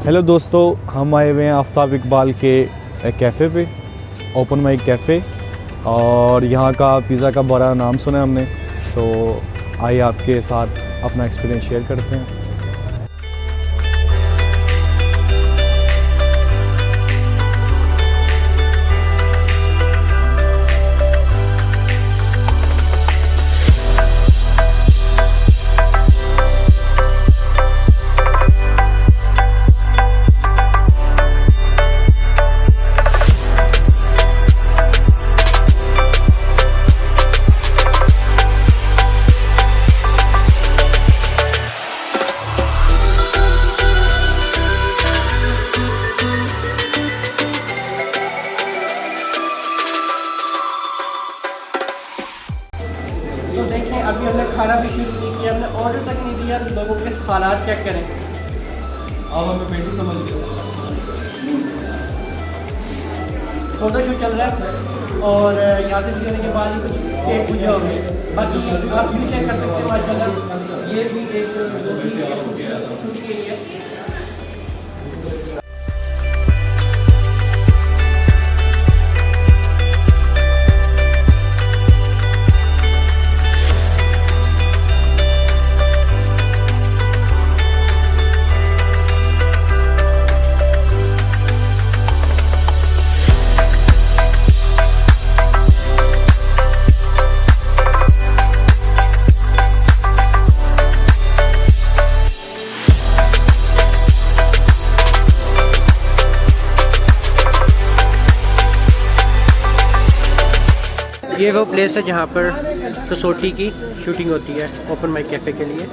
Hello दोस्तों, हम आए हुए हैं आफ्ताब इकबाल के कैफ़े पे, ओपन माइक कैफ़े। और यहाँ का पिज़्ज़ा का बड़ा नाम सुना है हमने, तो आइए आपके साथ अपना एक्सपीरियंस शेयर करते हैं। तो देखें, अभी हमने खाना भी शुरू नहीं किया, हमने ऑर्डर तक नहीं दिया। लोगों के हालात चेक करें। अब हमें पेटू समझ गया। फोटोशूट चल रहा है और यहाँ से सीखने के बाद ही कुछ एक पूजा होगी। बाकी आप व्यू चेक कर सकते हैं माशाल्लाह। ये भी एक शूटिंग एरिया है। ये वो प्लेस है जहाँ पर कसौटी की शूटिंग होती है ओपन माइक कैफ़े के लिए।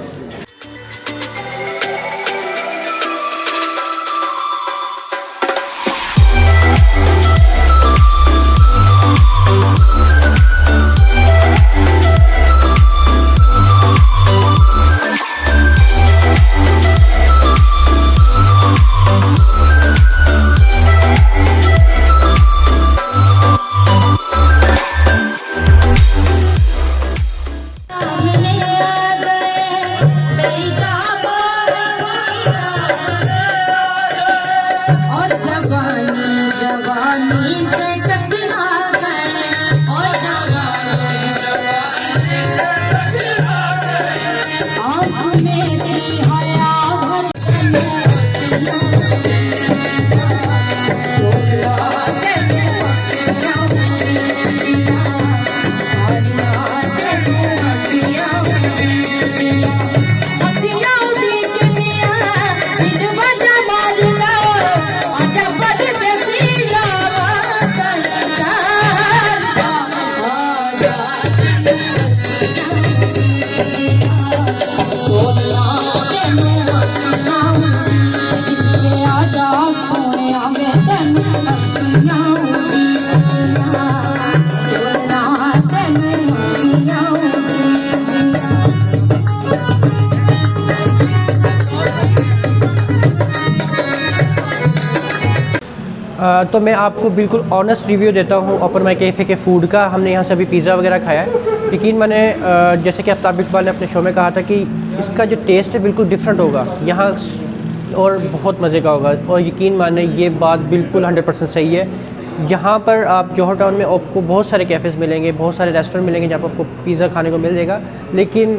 तो मैं आपको बिल्कुल ऑनेस्ट रिव्यू देता हूँ ओपन माइक कैफ़े के फ़ूड का। हमने यहाँ से अभी पिज़्ज़ा वगैरह खाया है। यकीन माने, जैसे कि आफ्ताब इकबाल ने अपने शो में कहा था कि इसका जो टेस्ट है बिल्कुल डिफरेंट होगा यहाँ और बहुत मज़े का होगा। और यकीन माने ये बात बिल्कुल 100% सही है। यहाँ पर आप जौहर टाउन में आपको बहुत सारे कैफ़ेज़ मिलेंगे, बहुत सारे रेस्टोरेंट मिलेंगे जहाँ पर आपको पिज़्ज़ा खाने को मिल जाएगा। लेकिन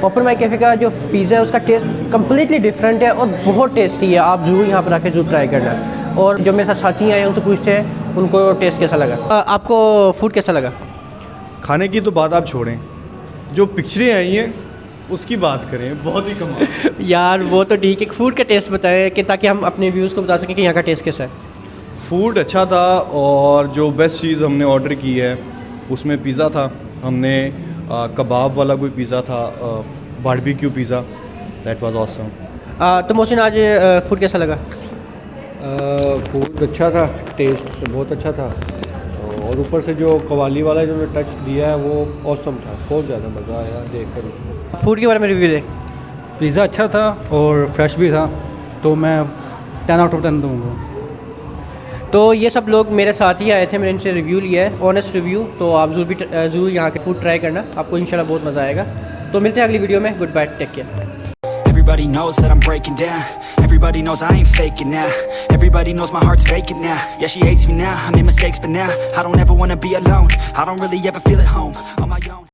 ओपन माइक कैफ़े का जो पिज़्ज़ा है उसका टेस्ट कम्प्लीटली डिफरेंट है और बहुत टेस्टी है। आप ज़रूर यहाँ पर आके ज़रूर ट्राई करना। और जो मेरे साथ साथी आए उनसे पूछते हैं उनको टेस्ट कैसा लगा। आपको फूड कैसा लगा? खाने की तो बात आप छोड़ें, जो पिक्चरें आई हैं उसकी बात करें, बहुत ही कमाल। यार वो तो ठीक है, फूड का टेस्ट बताएं कि ताकि हम अपने व्यूज़ को बता सकें कि यहाँ का टेस्ट कैसा है। फूड अच्छा था और जो बेस्ट चीज़ हमने ऑर्डर की है उसमें पिज़्ज़ा था। हमने कबाब वाला कोई पिज़्ज़ा था, barbecue pizza, that was awesome. तो मोहसिन, आज फूड कैसा लगा? फूड अच्छा था, टेस्ट बहुत अच्छा था और ऊपर से जो कवाली वाला इन्होंने टच दिया है वो ऑसम था। बहुत ज़्यादा मज़ा आया देखकर उसको। फूड के बारे में रिव्यू दें। पिज़्ज़ा अच्छा था और फ्रेश भी था, तो मैं 10 आउट ऑफ 10 दूँगा। तो ये सब लोग मेरे साथ ही आए थे, मैंने इनसे रिव्यू लिया है, ऑनेस्ट रिव्यू। तो आप ज़रूर यहाँ के फूड ट्राई करना, आपको इंशाल्लाह बहुत मज़ा आएगा। तो मिलते हैं अगली वीडियो में। Goodbye, take care. Everybody knows that I'm breaking down. Everybody knows I ain't faking now. Everybody knows my heart's vacant now. Yeah, she hates me now, I made mistakes but now I don't ever wanna be alone. I don't really ever feel at home on my own.